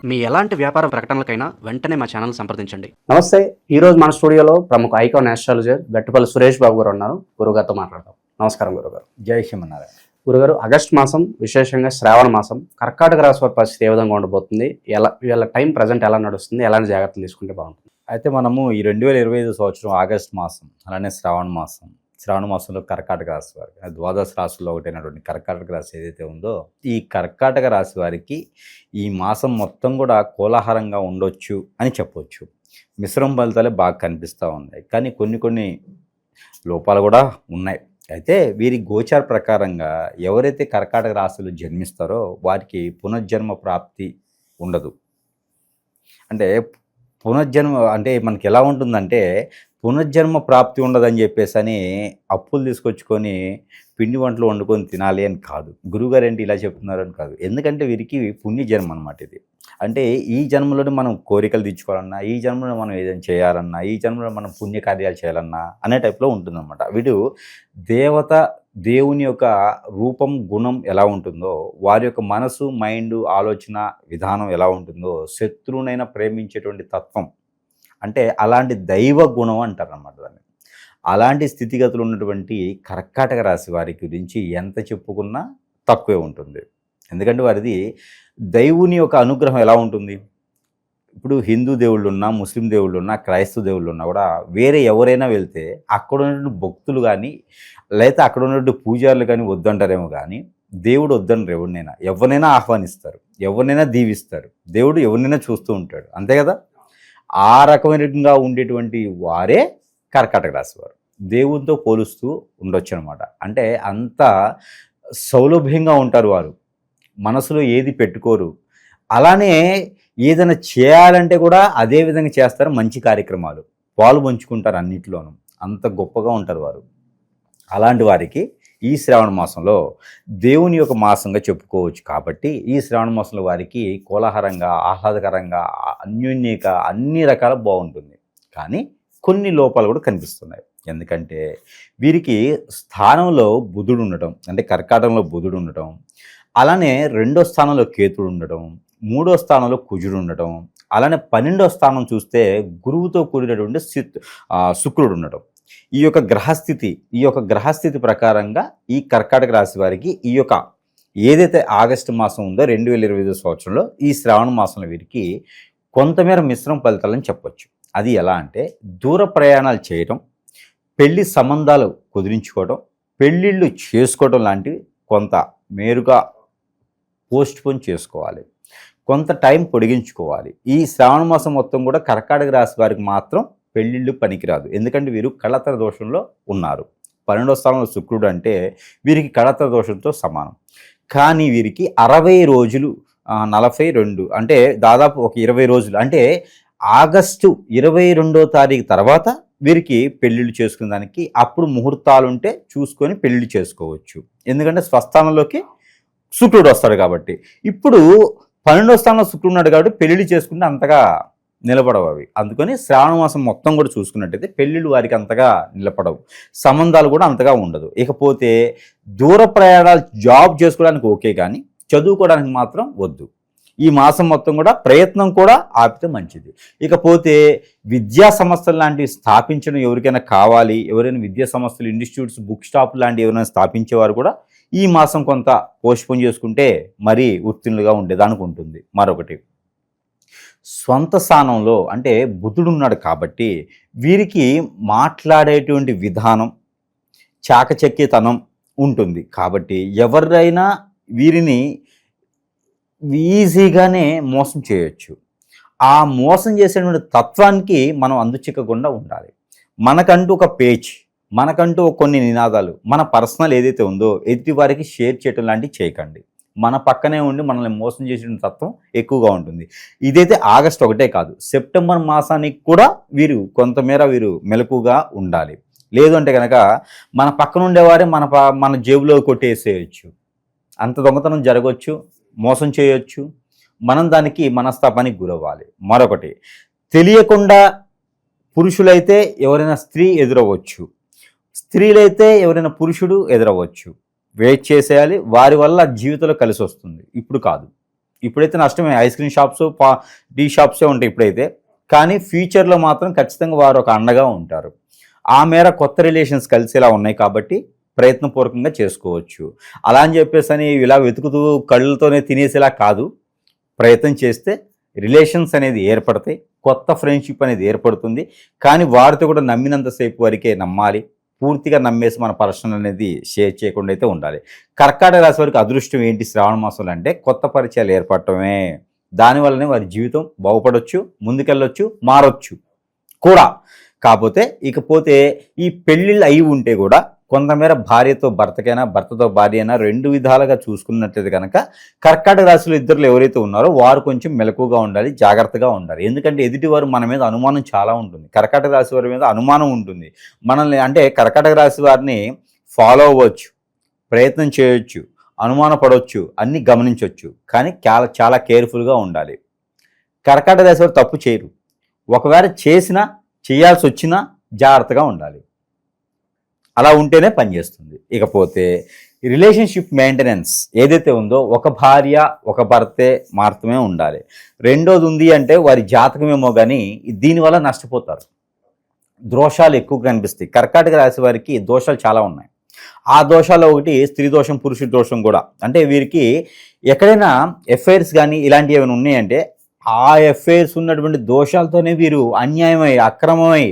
మీ ఎలాంటి వ్యాపార ప్రకటనలకైనా వెంటనే మా ఛానల్ సంప్రదించండి. నమస్తే. ఈరోజు మన స్టూడియోలో ప్రముఖ ఐకాన్ ఆస్ట్రాలజర్ గట్టుపల్లి సురేష్ బాబు గారు ఉన్నారు. గురుగారితో మాట్లాడదాం. నమస్కారం గురుగారు. జై శ్రీమన్నారాయణ. గురుగారు, ఆగస్ట్ మాసం, విశేషంగా శ్రావణ మాసం, కర్కాటక రాశి వారి పరిస్థితి ఏ విధంగా ఉండబోతుంది? వీళ్ళ టైం ప్రజెంట్ ఎలా నడుస్తుంది? ఎలాంటి జాగ్రత్తలు తీసుకుంటే బాగుంటుంది? అయితే మనము ఈ 2025 సంవత్సరం ఆగస్ట్ మాసం, అలానే శ్రావణ మాసంలో కర్కాటక రాశి వారికి ద్వాదశ రాశుల్లో ఒకటైనటువంటి కర్కాటక రాశి ఏదైతే ఉందో, ఈ కర్కాటక రాశి వారికి ఈ మాసం మొత్తం కూడా కోలాహలంగా ఉండొచ్చు అని చెప్పొచ్చు. మిశ్రమ ఫలితాలే బాగా కనిపిస్తూ ఉన్నాయి, కానీ కొన్ని లోపాలు కూడా ఉన్నాయి. అయితే వీరి గోచార ప్రకారంగా ఎవరైతే కర్కాటక రాశిలో జన్మిస్తారో వారికి పునర్జన్మ ప్రాప్తి ఉండదు. అంటే పునర్జన్మ అంటే మనకి ఎలా ఉంటుందంటే, పునర్జన్మ ప్రాప్తి ఉండదని చెప్పేసి అని అప్పులు తీసుకొచ్చుకొని పిండి వంటలు వండుకొని తినాలి అని కాదు. గురువుగారు ఏంటి ఇలా చెప్తున్నారని కాదు. ఎందుకంటే వీరికి పుణ్యజన్మ అనమాట ఇది. అంటే ఈ జన్మలోనే మనం కోరికలు తీర్చుకోవాలన్నా, ఈ జన్మలో మనం ఏదైనా చేయాలన్నా, ఈ జన్మలో మనం పుణ్యకార్యాలు చేయాలన్నా అనే టైప్లో ఉంటుందన్నమాట. వీడు దేవుని యొక్క రూపం, గుణం ఎలా ఉంటుందో, వారి యొక్క మనసు, మైండ్, ఆలోచన విధానం ఎలా ఉంటుందో, శత్రువునైనా ప్రేమించేటువంటి తత్వం, అంటే అలాంటి దైవ గుణం అంటారన్నమాట దాన్ని. అలాంటి స్థితిగతులు ఉన్నటువంటి కర్కాటక రాశి వారి గురించి ఎంత చెప్పుకున్నా తక్కువే ఉంటుంది. ఎందుకంటే వారిది దైవుని యొక్క అనుగ్రహం ఎలా ఉంటుంది. ఇప్పుడు హిందూ దేవుళ్ళు ఉన్నా, ముస్లిం దేవుళ్ళు ఉన్నా, క్రైస్తవ దేవుళ్ళు ఉన్నా కూడా వేరే ఎవరైనా వెళ్తే అక్కడ ఉన్నటువంటి భక్తులు కానీ, లేకపోతే అక్కడ ఉన్నటువంటి పూజారులు కానీ వద్దంటారేమో, కానీ దేవుడు వద్దనరు. ఎవరినైనా ఆహ్వానిస్తారు, ఎవరినైనా దీవిస్తారు. దేవుడు ఎవరినైనా చూస్తూ ఉంటాడు, అంతే కదా. ఆ రకమైనగా ఉండేటువంటి వారే కర్కాటక రాశి వారు. దేవునితో పోలుస్తూ ఉండొచ్చు అనమాట. అంటే అంత సౌలభ్యంగా ఉంటారు వారు, మనసులో ఏది పెట్టుకోరు. అలానే ఏదైనా చేయాలంటే కూడా అదే విధంగా చేస్తారు. మంచి కార్యక్రమాలు పాలు పంచుకుంటారు అన్నింటిలోనూ. అంత గొప్పగా ఉంటారు వారు. అలాంటి వారికి ఈ శ్రావణ మాసంలో దేవుని యొక్క మాసంగా చెప్పుకోవచ్చు. కాబట్టి ఈ శ్రావణ మాసంలో వారికి కోలాహలంగా, ఆహ్లాదకరంగా, అన్యోన్యంగా అన్ని రకాల బాగుంటుంది. కానీ కొన్ని లోపాలు కూడా కనిపిస్తున్నాయి. ఎందుకంటే వీరికి స్థానంలో బుధుడు ఉండటం, అంటే కర్కాటకంలో బుధుడు ఉండటం, అలానే 2వ స్థానంలో కేతుడు ఉండటం, 3వ స్థానంలో కుజుడు ఉండటం, అలానే 12వ స్థానం చూస్తే గురువుతో కూడినటువంటి శుక్రుడు ఉండటం. ఈ యొక్క గ్రహస్థితి ప్రకారంగా ఈ కర్కాటక రాశి వారికి ఈ యొక్క ఏదైతే ఆగస్టు మాసం ఉందో 2025 సంవత్సరంలో ఈ శ్రావణ మాసంలో వీరికి కొంతమేర మిశ్రమ ఫలితాలని చెప్పొచ్చు. అది ఎలా అంటే, దూర ప్రయాణాలు చేయటం, పెళ్లి సంబంధాలు కుదిరించుకోవడం, పెళ్ళిళ్ళు చేసుకోవడం లాంటివి కొంత మేరుగా పోస్ట్పోన్ చేసుకోవాలి, కొంత టైం పొడిగించుకోవాలి. ఈ శ్రావణ మాసం మొత్తం కూడా కర్కాటక రాశి వారికి మాత్రం పెళ్ళిళ్ళు పనికిరాదు. ఎందుకంటే వీరు కళత్ర దోషంలో ఉన్నారు. 12వ స్థానంలో శుక్రుడు అంటే వీరికి కళత్ర దోషంతో సమానం. కానీ వీరికి 60 రోజులు, 42 అంటే దాదాపు ఒక 20 రోజులు, అంటే ఆగస్టు 22వ తారీఖు తర్వాత వీరికి పెళ్ళిళ్ళు చేసుకునే దానికి అప్పుడు ముహూర్తాలు ఉంటే చూసుకొని పెళ్ళిళ్ళు చేసుకోవచ్చు. ఎందుకంటే స్వస్థానంలోకి శుక్రుడు వస్తాడు కాబట్టి. ఇప్పుడు 12వ స్థానంలో శుక్రుడు ఉన్నాడు కాబట్టి పెళ్ళిళ్ళు చేసుకుంటే అంతగా నిలబడవు అవి. అందుకని శ్రావణ మాసం మొత్తం కూడా చూసుకున్నట్టయితే పెళ్ళిళ్ళు వారికి అంతగా నిలబడవు, సంబంధాలు కూడా అంతగా ఉండదు. ఇకపోతే దూర ప్రయాణాలు, జాబ్ చేసుకోవడానికి ఓకే, కానీ చదువుకోవడానికి మాత్రం వద్దు. ఈ మాసం మొత్తం కూడా ప్రయత్నం కూడా ఆపితే మంచిది. ఇకపోతే విద్యా సంస్థలు లాంటివి స్థాపించడం ఎవరికైనా కావాలి, ఎవరైనా విద్యా సంస్థలు, ఇన్స్టిట్యూట్స్, బుక్ స్టాప్ లాంటివి ఎవరైనా స్థాపించేవారు కూడా ఈ మాసం కొంత పోస్ట్పోన్ చేసుకుంటే మరీ ఉత్తీర్ణులుగా ఉండేదానికి ఉంటుంది. మరొకటి, స్వంత స్థానంలో అంటే బుధుడు ఉన్నాడు కాబట్టి వీరికి మాట్లాడేటువంటి విధానం, చాకచక్యతనం ఉంటుంది. కాబట్టి ఎవరైనా వీరిని ఈజీగానే మోసం చేయొచ్చు. ఆ మోసం చేసేటువంటి తత్వానికి మనం అందుచిక్కకుండా ఉండాలి. మనకంటూ ఒక పేజ్, మనకంటూ కొన్ని నినాదాలు, మన పర్సనల్ ఏదైతే ఉందో ఎదుటి వారికి షేర్ చేయటం లాంటివి చేయకండి. మన పక్కనే ఉండి మనల్ని మోసం చేసిన తత్వం ఎక్కువగా ఉంటుంది. ఇదైతే ఆగస్టు ఒకటే కాదు, సెప్టెంబర్ మాసానికి కూడా కొంతమేర వీరు మెలకుగా ఉండాలి. లేదు అంటే కనుక మన పక్కన ఉండేవారే మన జేబులో కొట్టేసేయచ్చు. అంత దొంగతనం జరగవచ్చు, మోసం చేయొచ్చు. మనం దానికి మనస్తాపానికి గురవ్వాలి. మరొకటి, తెలియకుండా పురుషులైతే ఎవరైనా స్త్రీ ఎదురవ్వచ్చు, స్త్రీలైతే ఎవరైనా పురుషుడు ఎదురవ్వచ్చు. వెయిట్ చేసేయాలి. వారి వల్ల జీవితంలో కలిసి వస్తుంది, ఇప్పుడు కాదు. ఇప్పుడైతే నష్టమే, ఐస్ క్రీమ్ షాప్స్ టీ షాప్సే ఉంటాయి ఇప్పుడైతే. కానీ ఫ్యూచర్లో మాత్రం ఖచ్చితంగా వారు ఒక అండగా ఉంటారు. ఆ మేర కొత్త రిలేషన్స్ కలిసేలా ఉన్నాయి కాబట్టి ప్రయత్నపూర్వకంగా చేసుకోవచ్చు. అలా అని చెప్పేసి అని ఇలా వెతుకుతూ కళ్ళతోనే తినేసేలా కాదు. ప్రయత్నం చేస్తే రిలేషన్స్ అనేది ఏర్పడతాయి, కొత్త ఫ్రెండ్షిప్ అనేది ఏర్పడుతుంది. కానీ వారితో కూడా నమ్మినంతసేపు వరకే నమ్మాలి. పూర్తిగా నమ్మేసి మన పర్సనల్ అనేది షేర్ చేయకుండా అయితే ఉండాలి. కర్కాటక రాశి వారికి అదృష్టం ఏంటి శ్రావణ మాసంలో అంటే కొత్త పరిచయాలు ఏర్పడటమే. దానివల్లనే వారి జీవితం బాగుపడవచ్చు, ముందుకెళ్ళొచ్చు, మారొచ్చు కూడా. ఇకపోతే ఈ పెళ్ళిళ్ళు అయి ఉంటే కూడా కొంతమేర భార్యతో భర్తకైనా, భర్తతో భార్య అయినా 2 విధాలుగా చూసుకున్నట్లయితే కనుక కర్కాటక రాశిలో ఇద్దరు ఎవరైతే ఉన్నారో వారు కొంచెం మెలకుగా ఉండాలి, జాగ్రత్తగా ఉండాలి. ఎందుకంటే ఎదుటివారు మన మీద అనుమానం చాలా ఉంటుంది. కర్కాటక రాశి వారి మీద అనుమానం ఉంటుంది. మనల్ని అంటే కర్కాటక రాశి వారిని ఫాలో అవ్వచ్చు, ప్రయత్నం చేయొచ్చు, అనుమానపడవచ్చు, అన్నీ గమనించవచ్చు. కానీ చాలా కేర్ఫుల్గా ఉండాలి. కర్కాటక రాశి వారు తప్పు చేయరు. ఒకవేళ చేసినా, చేయాల్సి వచ్చినా జాగ్రత్తగా ఉండాలి. అలా ఉంటేనే పనిచేస్తుంది. ఇకపోతే రిలేషన్షిప్ మెయింటెనెన్స్ ఏదైతే ఉందో ఒక భార్య ఒక భర్తే మాత్రమే ఉండాలి. రెండోది ఉంది అంటే వారి జాతకమేమో కానీ దీనివల్ల నష్టపోతారు. దోషాలు ఎక్కువ కనిపిస్తాయి. కర్కాటక రాశి వారికి దోషాలు చాలా ఉన్నాయి. ఆ దోషాల్లో ఒకటి స్త్రీ దోషం, పురుషుడి దోషం కూడా. అంటే వీరికి ఎక్కడైనా ఎఫైర్స్ కానీ ఇలాంటివి ఏమైనా ఉన్నాయంటే ఆ ఎఫైర్స్ ఉన్నటువంటి దోషాలతోనే వీరు అన్యాయమై, అక్రమమై,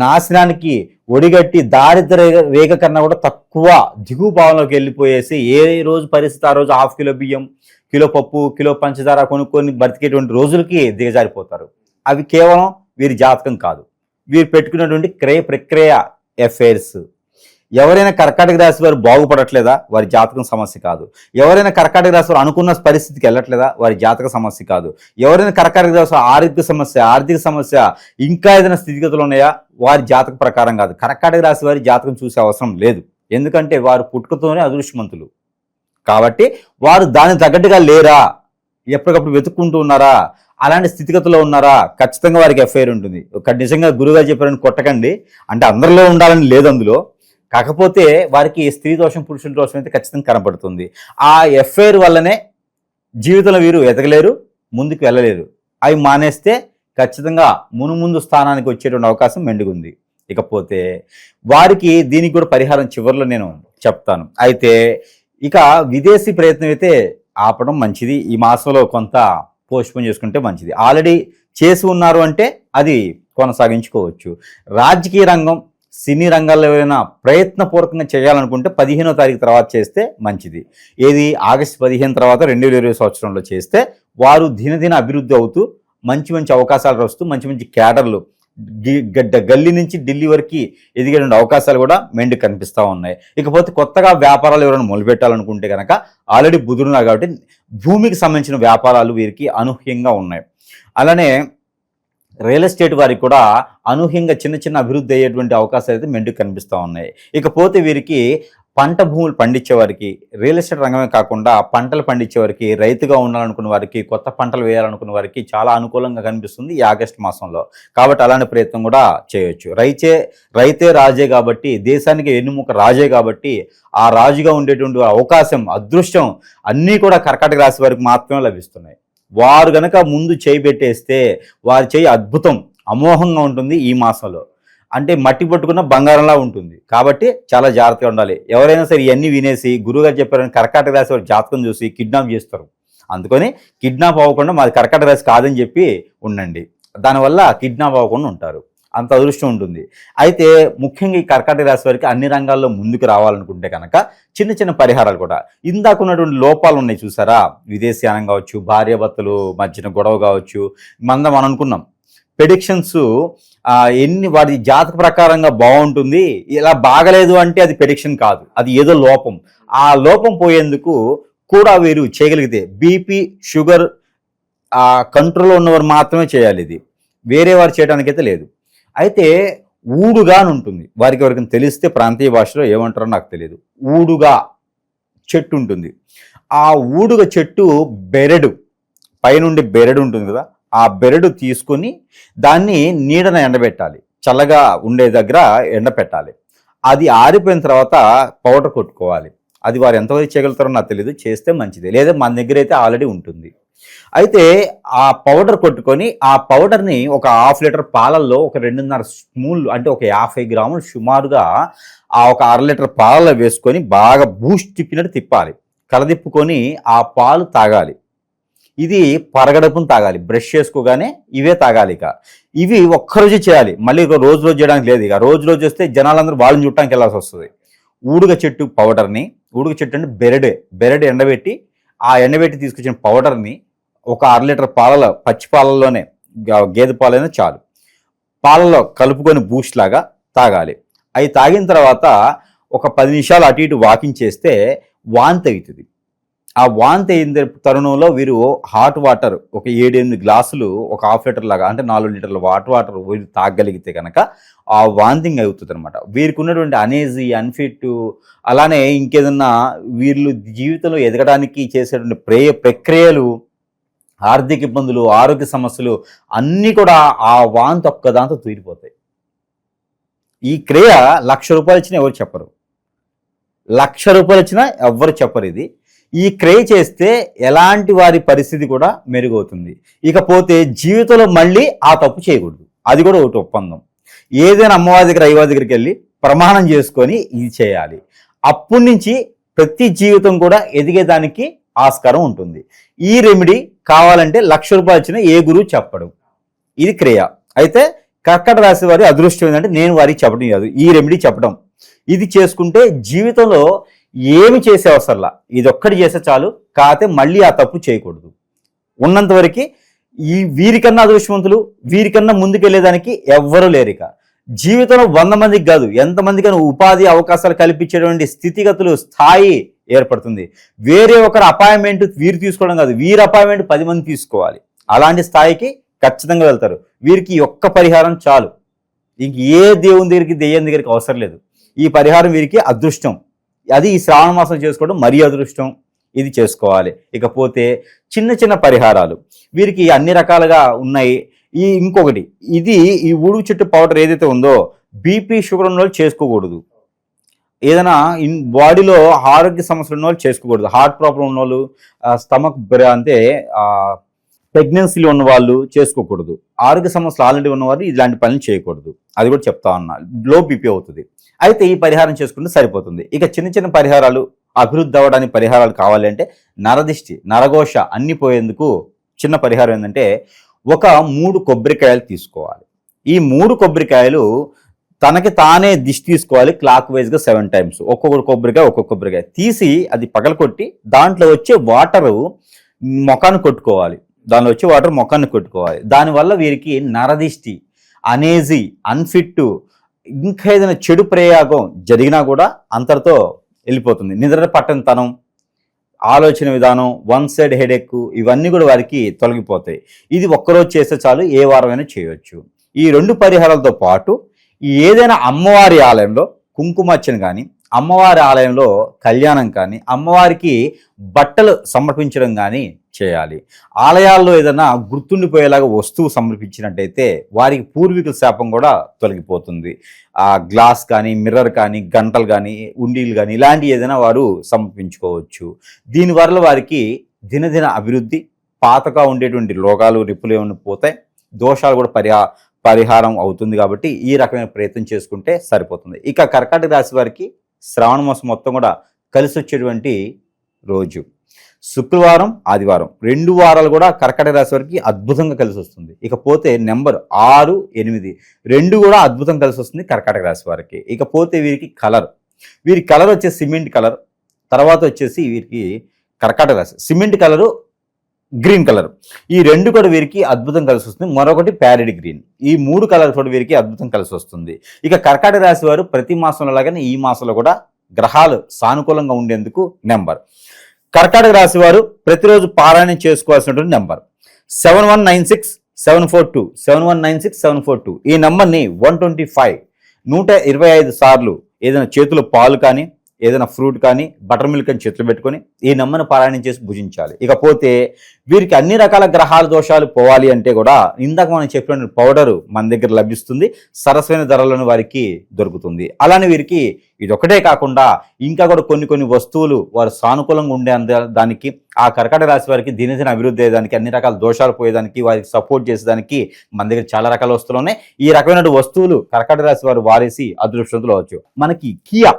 నాశనానికి ఒడిగట్టి దారిద్ర రేఖ కన్నా కూడా తక్కువ దిగువ భావంలోకి వెళ్ళిపోయేసి ఏ రోజు పరిస్థితి ఆ రోజు 1/2 కిలో బియ్యం, కిలో పప్పు, కిలో పంచదార కొనుక్కొని బ్రతికేటువంటి రోజులకి దిగజారిపోతారు. అవి కేవలం వీరి జాతకం కాదు, వీరు పెట్టుకున్నటువంటి క్రయ ప్రక్రియ ఎఫైర్స్. ఎవరైనా కర్కాటక రాశి వారు బాగుపడట్లేదా, వారి జాతకం సమస్య కాదు. ఎవరైనా కర్కాటక రాశి వారు అనుకున్న పరిస్థితికి వెళ్ళట్లేదా, వారి జాతక సమస్య కాదు. ఎవరైనా కర్కాటక రాశి ఆర్థిక సమస్య ఇంకా ఏదైనా స్థితిగతులు ఉన్నాయా, వారి జాతక ప్రకారం కాదు. కర్కాటక రాశి వారి జాతకం చూసే అవసరం లేదు. ఎందుకంటే వారు పుట్టుకతోనే అదృష్టవంతులు కాబట్టి వారు దానికి తగ్గట్టుగా లేరా, ఎప్పటికప్పుడు వెతుక్కుంటూ ఉన్నారా, అలాంటి స్థితిగతుల్లో ఉన్నారా, ఖచ్చితంగా వారికి ఎఫ్ఐఆర్ ఉంటుంది. నిజంగా గురువుగా చెప్పారని కొట్టకండి, అంటే అందరిలో ఉండాలని లేదు అందులో. కాకపోతే వారికి స్త్రీ దోషం, పురుషుల దోషం అయితే ఖచ్చితంగా కనపడుతుంది. ఆ ఎఫ్ఐఆర్ వల్లనే జీవితంలో వీరు ఎదగలేరు, ముందుకు వెళ్ళలేరు. అవి మానేస్తే ఖచ్చితంగా ముందు స్థానానికి వచ్చేటువంటి అవకాశం మెండుగుంది. ఇకపోతే వారికి దీనికి కూడా పరిహారం చివరిలో నేను చెప్తాను. అయితే ఇక విదేశీ ప్రయత్నం అయితే ఆపడం మంచిది. ఈ మాసంలో కొంత పోస్ట్పోన్ చేసుకుంటే మంచిది. ఆల్రెడీ చేసి ఉన్నారు అంటే అది కొనసాగించుకోవచ్చు. రాజకీయ రంగం, సినీ రంగాల్లో ఎవరైనా ప్రయత్నపూర్వకంగా చేయాలనుకుంటే 15వ తారీఖు తర్వాత చేస్తే మంచిది. ఏది ఆగస్టు 15 తర్వాత 2020 సంవత్సరంలో చేస్తే వారు దినదిన అభివృద్ధి అవుతూ మంచి అవకాశాలు వస్తూ మంచి క్యాడర్లు గల్లీ నుంచి ఢిల్లీ వరకు ఎదిగేటువంటి అవకాశాలు కూడా మెండు కనిపిస్తూ ఉన్నాయి. ఇకపోతే కొత్తగా వ్యాపారాలు ఎవరైనా మొదలుపెట్టాలనుకుంటే కనుక ఆల్రెడీ బుధుడున్నారు కాబట్టి భూమికి సంబంధించిన వ్యాపారాలు వీరికి అనూహ్యంగా ఉన్నాయి. అలానే రియల్ ఎస్టేట్ వారికి కూడా అనూహ్యంగా చిన్న అభివృద్ధి అయ్యేటువంటి అవకాశాలు అయితే మెండుకు కనిపిస్తూ ఉన్నాయి. ఇకపోతే వీరికి పంట భూములు పండించే వారికి, రియల్ ఎస్టేట్ రంగమే కాకుండా పంటలు పండించే వారికి, రైతుగా ఉండాలనుకున్న వారికి, కొత్త పంటలు వేయాలనుకున్న వారికి చాలా అనుకూలంగా కనిపిస్తుంది ఈ ఆగస్టు మాసంలో. కాబట్టి అలాంటి ప్రయత్నం కూడా చేయొచ్చు. రైతే రాజే కాబట్టి, దేశానికి వెన్నుముక రాజే కాబట్టి ఆ రాజుగా ఉండేటువంటి అవకాశం, అదృష్టం అన్నీ కూడా కర్కాటక రాశి వారికి మాత్రమే లభిస్తున్నాయి. వారు గనక ముందు చేయి పెట్టేస్తే వారి చేయి అద్భుతం, అమోఘంగా ఉంటుంది ఈ మాసంలో. అంటే మట్టి పట్టుకున్న బంగారంలా ఉంటుంది. కాబట్టి చాలా జాగ్రత్తగా ఉండాలి. ఎవరైనా సరే ఇవన్నీ వినేసి గురువుగారు చెప్పారని కర్కాటక రాశి వారి జాతకం చూసి కిడ్నాప్ చేస్తారు. అందుకని కిడ్నాప్ అవ్వకుండా మాది కర్కాటక రాశి కాదని చెప్పి ఉండండి. దానివల్ల కిడ్నాప్ అవ్వకుండా ఉంటారు. అంత అదృష్టం ఉంటుంది. అయితే ముఖ్యంగా ఈ కర్కాటక రాశి వారికి అన్ని రంగాల్లో ముందుకు రావాలనుకుంటే కనుక చిన్న పరిహారాలు కూడా, ఇందాకున్నటువంటి లోపాలు ఉన్నాయి చూసారా, విదేశీయానం కావచ్చు, భార్యాభర్తలు మధ్యన గొడవ కావచ్చు, మనం అనుకున్నాం ప్రెడిక్షన్స్ వాడి జాతక ప్రకారంగా బాగుంటుంది, ఇలా బాగలేదు అంటే అది ప్రెడిక్షన్ కాదు, అది ఏదో లోపం. ఆ లోపం పోయేందుకు కూడా వీరు చేయగలిగితే బీపీ, షుగర్ కంట్రోల్లో ఉన్నవారు మాత్రమే చేయాలి. ఇది వేరే వారు చేయడానికైతే లేదు. అయితే ఊడుగా అని ఉంటుంది, వారికి ఎవరికి తెలిస్తే ప్రాంతీయ భాషలో ఏమంటారో నాకు తెలియదు. ఊడుగా చెట్టు ఉంటుంది. ఆ ఊడుగా చెట్టు బెరడు, పైనుండి బెరడు ఉంటుంది కదా, ఆ బెరడు తీసుకొని దాన్ని నీడన ఎండబెట్టాలి, చల్లగా ఉండే దగ్గర ఎండపెట్టాలి. అది ఆరిపోయిన తర్వాత పౌడర్ కొట్టుకోవాలి. అది వారు ఎంతవరకు చేయగలుగుతారో నాకు తెలియదు, చేస్తే మంచిది. లేదా మన దగ్గర అయితే ఆల్రెడీ ఉంటుంది. అయితే ఆ పౌడర్ కొట్టుకొని ఆ పౌడర్ని ఒక 1/2 లీటర్ పాలల్లో ఒక 2.5 స్పూన్లు అంటే ఒక 50 గ్రాములు సుమారుగా ఆ ఒక 1/2 లీటర్ పాలలో వేసుకొని బాగా బూస్ట్ తిప్పినట్టు తిప్పాలి. కలదిప్పుకొని ఆ పాలు తాగాలి. ఇది పరగడపును తాగాలి. బ్రష్ చేసుకోగానే ఇవే తాగాలి. ఇవి ఒక్కరోజు చేయాలి. మళ్ళీ రోజు చేయడానికి లేదు. రోజు చేస్తే జనాలందరూ వాళ్ళని చుట్టానికి వెళ్ళాల్సి వస్తుంది. ఊడుగ చెట్టు పౌడర్ని, ఊడుగ చెట్టు అంటే బెరడు ఎండబెట్టి, ఆ ఎండబెట్టి తీసుకొచ్చిన పౌడర్ని ఒక 1/2 లీటర్ పాలలో, పచ్చి పాలల్లోనే, గేదె పాలైనా చాలు, పాలలో కలుపుకొని బూస్ట్ లాగా తాగాలి. అవి తాగిన తర్వాత ఒక 10 నిమిషాలు అటు ఇటు వాకింగ్ చేస్తే వాంతి అవుతుంది. ఆ వాంతి అయిన తరుణంలో వీరు హాట్ వాటర్ ఒక 7-8 గ్లాసులు ఒక 1/2 లీటర్ లాగా అంటే 4 లీటర్ల వాటర్ వీరు తాగలిగితే కనుక ఆ వాంతింగ్ అవుతుంది అనమాట. వీరికి ఉన్నటువంటి అనేజీ, అన్ఫిట్, అలానే ఇంకేదన్నా వీళ్ళు జీవితంలో ఎదగడానికి చేసేటువంటి ప్రక్రియలు, ఆర్థిక ఇబ్బందులు, ఆరోగ్య సమస్యలు అన్నీ కూడా ఆ వాంతి ఒక్కదాంతో తీరిపోతాయి. ఈ క్రియ ₹1,00,000 ఇచ్చినా ఎవరు చెప్పరు. ₹1,00,000 ఇచ్చినా ఎవ్వరు చెప్పరు. ఈ క్రియ చేస్తే ఎలాంటి వారి పరిస్థితి కూడా మెరుగవుతుంది. ఇకపోతే జీవితంలో మళ్ళీ ఆ తప్పు చేయకూడదు. అది కూడా ఒకటి ఒప్పందం. ఏదైనా అమ్మవారి దగ్గర, అయ్యవారి దగ్గరికి వెళ్ళి ప్రమాణం చేసుకొని ఇది చేయాలి. అప్పటి నుంచి ప్రతి జీవితం కూడా ఎదిగేదానికి ఆస్కారం ఉంటుంది. ఈ రెమెడీ కావాలంటే ₹1,00,000 ఇచ్చిన ఏ గురువు చెప్పడు. ఇది క్రియ. అయితే కర్కాటక రాశి వారి అదృష్టం ఏంటంటే నేను వారికి చెప్పడం కాదు, ఈ రెమెడీ చెప్పడం. ఇది చేసుకుంటే జీవితంలో ఏమి చేసే అవసరంలా, ఇది ఒక్కటి చేస్తే చాలు. కాకపోతే మళ్ళీ ఆ తప్పు చేయకూడదు. ఉన్నంత వరకు వీరికన్నా అదృష్టవంతులు, వీరికన్నా ముందుకెళ్లేదానికి ఎవ్వరూ లేరు. జీవితంలో 100 మందికి కాదు, ఎంతమందికైనా ఉపాధి అవకాశాలు కల్పించేటువంటి స్థితిగతులు, స్థాయి ఏర్పడుతుంది. వేరే ఒకరు అపాయింట్మెంట్ వీరు తీసుకోవడం కాదు, వీరి అపాయింట్మెంట్ 10 మంది తీసుకోవాలి. అలాంటి స్థాయికి ఖచ్చితంగా వెళ్తారు. వీరికి ఒక్క పరిహారం చాలు. ఇంక ఏ దేవుని దగ్గరికి, దెయ్యం దగ్గరికి అవసరం లేదు. ఈ పరిహారం వీరికి అదృష్టం. అది ఈ శ్రావణ మాసం చేసుకోవడం మరీ అదృష్టం. ఇది చేసుకోవాలి. ఇకపోతే చిన్న చిన్న పరిహారాలు వీరికి అన్ని రకాలుగా ఉన్నాయి. ఇంకొకటి, ఈ ఊడుగు చెట్టు పౌడర్ ఏదైతే ఉందో బీపీ, షుగర్ ఉన్న వాళ్ళు చేసుకోకూడదు. ఏదైనా బాడీలో ఆరోగ్య సమస్యలు ఉన్న వాళ్ళు చేసుకోకూడదు. హార్ట్ ప్రాబ్లం ఉన్న వాళ్ళు, స్టమక్ అంటే ప్రెగ్నెన్సీలో ఉన్న వాళ్ళు చేసుకోకూడదు. ఆరోగ్య సమస్యలు ఆల్రెడీ ఉన్నవారు ఇలాంటి పనులు చేయకూడదు. అది కూడా చెప్తా ఉన్నా. లో బీపీ అవుతుంది. అయితే ఈ పరిహారం చేసుకుంటే సరిపోతుంది. ఇక చిన్న చిన్న పరిహారాలు, అభివృద్ధి అవ్వడానికి పరిహారాలు కావాలి అంటే నరదిష్టి, నరఘోష అన్ని పోయేందుకు చిన్న పరిహారం ఏంటంటే ఒక 3 కొబ్బరికాయలు తీసుకోవాలి. ఈ 3 కొబ్బరికాయలు తనకి తానే దిష్టి తీసుకోవాలి. క్లాక్ వైజ్గా 7 times. ఒక్కొక్క కొబ్బరికాయ తీసి అది పగలకొట్టి దాంట్లో వచ్చే వాటరు ముఖాన్ని కొట్టుకోవాలి. దానివల్ల వీరికి నరదిష్టి, అనేజీ, అన్ఫిట్, ఇంకా ఏదైనా చెడు ప్రయోగం జరిగినా కూడా అంతటితో వెళ్ళిపోతుంది. నిద్ర పట్టనితనం, ఆలోచన విధానం, వన్ సైడ్ హెడేక్, ఇవన్నీ కూడా వారికి తొలగిపోతాయి. ఇది ఒక్కరోజు చేస్తే చాలు, ఏ వారమైనా చేయవచ్చు. ఈ 2 పరిహారాలతో పాటు ఏదైనా అమ్మవారి ఆలయంలో కుంకుమార్చన కానీ, అమ్మవారి ఆలయంలో కళ్యాణం కానీ, అమ్మవారికి బట్టలు సమర్పించడం కానీ చేయాలి. ఆలయాల్లో ఏదైనా గుర్తుండిపోయేలాగా వస్తువు సమర్పించినట్టయితే వారికి పూర్వీకుల శాపం కూడా తొలగిపోతుంది. ఆ గ్లాస్ కానీ, మిర్రర్ కానీ, గంటలు కానీ, ఉండీలు కానీ ఇలాంటివి ఏదైనా వారు సమర్పించుకోవచ్చు. దీనివల్ల వారికి దినదిన అభివృద్ధి, పాతగా ఉండేటువంటి రోగాలు, రిప్పులు ఏమైనా పోతాయి, దోషాలు కూడా పరిహారం అవుతుంది. కాబట్టి ఈ రకమైన ప్రయత్నం చేసుకుంటే సరిపోతుంది. ఇక కర్కాటక రాశి వారికి శ్రావణ మాసం మొత్తం కూడా కలిసి వచ్చేటువంటి రోజు శుక్రవారం, ఆదివారం 2 వారాలు కూడా కర్కాటక రాశి వారికి అద్భుతంగా కలిసి వస్తుంది. ఇకపోతే నెంబర్ 6, 8 2 కూడా అద్భుతం కలిసి వస్తుంది కర్కాటక రాశి వారికి. ఇకపోతే వీరికి వీరి కలర్ వచ్చేసి సిమెంట్ కలర్. తర్వాత వచ్చేసి వీరికి కర్కాటక రాశి సిమెంట్ కలరు, గ్రీన్ కలర్, ఈ 2 కూడా వీరికి అద్భుతం కలిసి వస్తుంది. మరొకటి ప్యారెడ్ గ్రీన్. ఈ 3 కలర్స్ కూడా వీరికి అద్భుతం కలిసి వస్తుంది. ఇక కర్కాటక రాశి వారు ప్రతి మాసంలో లాగానే ఈ మాసంలో కూడా గ్రహాలు సానుకూలంగా ఉండేందుకు నెంబర్. కర్కాటక రాశి వారు ప్రతిరోజు పారాయణం చేసుకోవాల్సినటువంటి నెంబర్ 7196-742 7196-742. ఈ నెంబర్ని 125 సార్లు ఏదైనా చేతిలో పాలు కానీ, ఏదైనా ఫ్రూట్ కానీ బటర్ మిల్క్ అని చేతులు పెట్టుకొని ఈ నమ్మని పారాయణం చేసి భుజించాలి. ఇకపోతే వీరికి అన్ని రకాల గ్రహాల దోషాలు పోవాలి అంటే కూడా ఇందాక మనం చెప్పిన పౌడరు మన దగ్గర లభిస్తుంది, సరసమైన ధరలను వారికి దొరుకుతుంది. అలానే వీరికి ఇదొకటే కాకుండా ఇంకా కూడా కొన్ని వస్తువులు వారు సానుకూలంగా ఉండే దానికి, ఆ కర్కాటక రాశి వారికి దినదిన అభివృద్ధి అయ్యేదానికి, అన్ని రకాల దోషాలు పోయేదానికి, వారికి సపోర్ట్ చేసేదానికి మన దగ్గర చాలా రకాల వస్తువులు ఉన్నాయి. ఈ రకమైన వస్తువులు కర్కాటక రాశి వారు వారేసి అదృష్టవంతులు అవ్వచ్చు. మనకి కియా,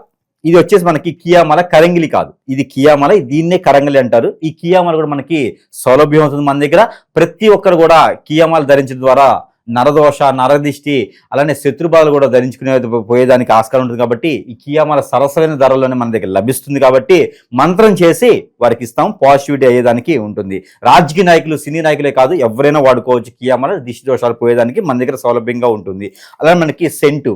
ఇది వచ్చేసి మనకి కియామల కరంగిలి కాదు, ఇది కియామల, దీన్నే కరంగిలి అంటారు. ఈ కియామల కూడా మనకి సౌలభ్యం అవుతుంది మన దగ్గర. ప్రతి ఒక్కరు కూడా కియామాలు ధరించడం ద్వారా నరదోష, నరదిష్టి, అలానే శత్రుబాధలు కూడా ధరించుకునే పోయేదానికి ఆస్కారం ఉంటుంది. కాబట్టి ఈ కియామాల సరసమైన ధరల్లోనే మన దగ్గర లభిస్తుంది. కాబట్టి మంత్రం చేసి వారికి ఇస్తాం, పాజిటివిటీ అయ్యేదానికి ఉంటుంది. రాజకీయ నాయకులు, సినీ నాయకులే కాదు, ఎవరైనా వాడుకోవచ్చు. కియామాల దిష్టి దోషాలు పోయేదానికి మన దగ్గర సౌలభ్యంగా ఉంటుంది. అలానే మనకి సెంటు,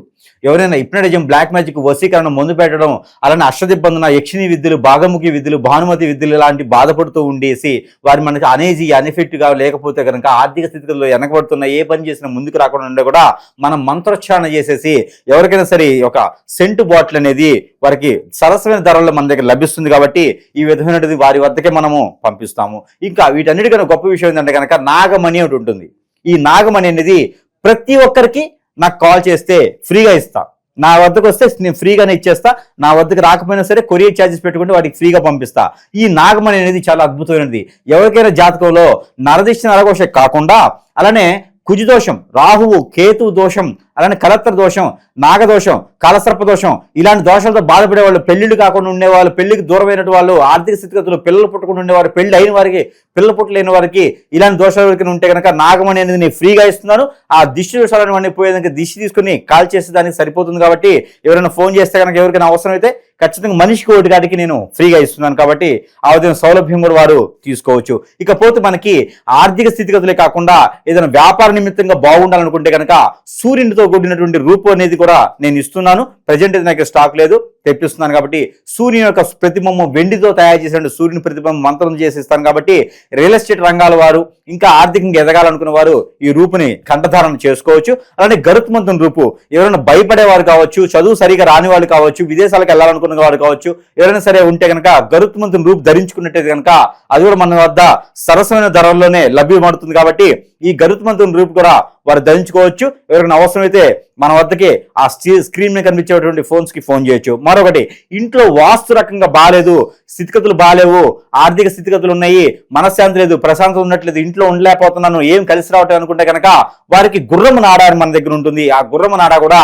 ఎవరైనా హిప్నటిజం, బ్లాక్ మ్యాజిక్, వశీకరణ, మందు పెట్టడం, అలానే అష్టదిబ్బందన, యక్షిణి విద్యలు, భాగముఖి విద్యలు, భానుమతి విద్యలు లాంటి బాధపడుతూ ఉండేసి వారి మనకి అనేజీ, అన్ఎఫెక్ట్గా లేకపోతే కనుక ఆర్థిక స్థితిలో వెనకబడుతున్న, ఏ పని చేసినా ముందుకు రాకుండా ఉండే కూడా మనం మంత్రోచ్చారణ చేసేసి ఎవరికైనా సరే ఒక సెంటు బాటిల్ అనేది వారికి సరసమైన ధరల్లో మన దగ్గర లభిస్తుంది. కాబట్టి ఈ విధమైనది వారి వద్దకే మనము పంపిస్తాము. ఇంకా వీటన్నిటికన్నా గొప్ప విషయం ఏంటంటే కనుక నాగమణి ఒకటి ఉంటుంది. ఈ నాగమణి అనేది ప్రతి ఒక్కరికి నాకు కాల్ చేస్తే ఫ్రీగా ఇస్తా, నా వద్దకు వస్తే నేను ఫ్రీగానే ఇచ్చేస్తా, నా వద్దకు రాకపోయినా సరే కొరియర్ ఛార్జెస్ పెట్టుకుంటే వాటికి ఫ్రీగా పంపిస్తా. ఈ నాగమణి అనేది చాలా అద్భుతమైనది. ఎవరికైనా జాతకంలో నరదిష్టి, నరఘోష కాకుండా అలానే కుజదోషం, రాహువు, కేతు దోషం, అలానే కలత్ర దోషం, నాగదోషం, కాలసర్ప దోషం, ఇలాంటి దోషాలతో బాధపడే వాళ్ళు, పెళ్లిళ్ళు కాకుండా ఉండేవాళ్ళు, పెళ్లికి దూరమైనటు వాళ్ళు, ఆర్థిక స్థితిగతులు, పిల్లలు పుట్టకుండా ఉండేవారు, పెళ్లి అయిన వారికి, పిల్లలు పుట్టలేని వారికి, ఇలాంటి దోషాలు ఎవరికి ఉంటే కనుక నాగమణి అనేది నేను ఫ్రీగా ఇస్తున్నాను. ఆ దిష్టి దోషాలను అన్ని పోయేదానికి దిష్టి తీసుకుని కాల్ చేసేదానికి సరిపోతుంది. కాబట్టి ఎవరైనా ఫోన్ చేస్తే కనుక ఎవరికైనా అవసరం అయితే ఖచ్చితంగా మనిషికి ఒకటి కాటికి నేను ఫ్రీగా ఇస్తున్నాను. కాబట్టి ఆ విధంగా సౌలభ్యం కూడా వారు తీసుకోవచ్చు. ఇకపోతే మనకి ఆర్థిక స్థితిగతులే కాకుండా ఏదైనా వ్యాపార నిమిత్తంగా బాగుండాలనుకుంటే కనుక సూర్యునితో కూడినటువంటి రూపు అనేది కూడా నేను ఇస్తున్నాను. ప్రజెంట్ అయితే నాకు స్టాక్ లేదు, తెప్పిస్తున్నాను. కాబట్టి సూర్యుని యొక్క ప్రతిబింబం వెండితో తయారు చేసిన సూర్యుని ప్రతిబింబం మంత్రం చేసి ఇస్తాను. కాబట్టి రియల్ ఎస్టేట్ రంగాల వారు, ఇంకా ఆర్థికంగా ఎదగాలనుకున్న వారు ఈ రూపుని కంఠధారణ చేసుకోవచ్చు. అలానే గరుత్మంతుని రూపు, ఎవరైనా భయపడేవారు కావచ్చు, చదువు సరిగా రాని వాళ్ళు కావచ్చు, విదేశాలకు వెళ్ళాలనుకున్న వారు కావచ్చు, ఎవరైనా సరే ఉంటే కనుక గరుత్మంతుని రూపు ధరించుకున్నట్టయితే కనుక అది కూడా మన వద్ద సరసమైన ధరల్లోనే లభ్యమవుతుంది. కాబట్టి ఈ గరుత్మంతుని రూపు కూడా వారు ధరించుకోవచ్చు. ఎవరికైనా అవసరమైతే మన వద్దకి ఆ స్క్రీన్ మీద కనిపించేటువంటి ఫోన్స్ కి ఫోన్ చేయొచ్చు. మరొకటి, ఇంట్లో వాస్తు రకంగా బాగాలేదు, స్థితిగతులు బాగాలేవు, ఆర్థిక స్థితిగతులు ఉన్నాయి, మనశ్శాంతి లేదు, ప్రశాంతత ఉన్నట్లేదు, ఇంట్లో ఉండలేకపోతున్నాను, ఏం కలిసి రావటం అనుకుంటే కనుక వారికి గుర్రము నాడ అని మన దగ్గర ఉంటుంది. ఆ గుర్రము నాడ కూడా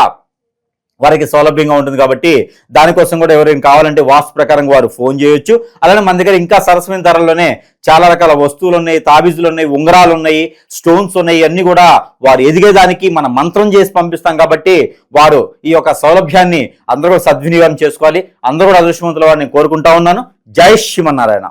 వారికి సౌలభ్యంగా ఉంటుంది. కాబట్టి దానికోసం కూడా ఎవరైనా కావాలంటే వాస్తు ప్రకారంగా వారు ఫోన్ చేయొచ్చు. అలానే మన దగ్గర ఇంకా సరసమైన ధరల్లోనే చాలా రకాల వస్తువులు ఉన్నాయి, తాబీజులు ఉన్నాయి, ఉంగరాలు ఉన్నాయి, స్టోన్స్ ఉన్నాయి. అన్ని కూడా వారు ఎదిగేదానికి మనం మంత్రం చేసి పంపిస్తాం. కాబట్టి వారు ఈ యొక్క సౌలభ్యాన్ని అందరూ కూడా సద్వినియోగం చేసుకోవాలి. అందరూ కూడా అదృష్టవంతుల వారిని కోరుకుంటా ఉన్నాను. జై శ్రీమన్నారాయణ.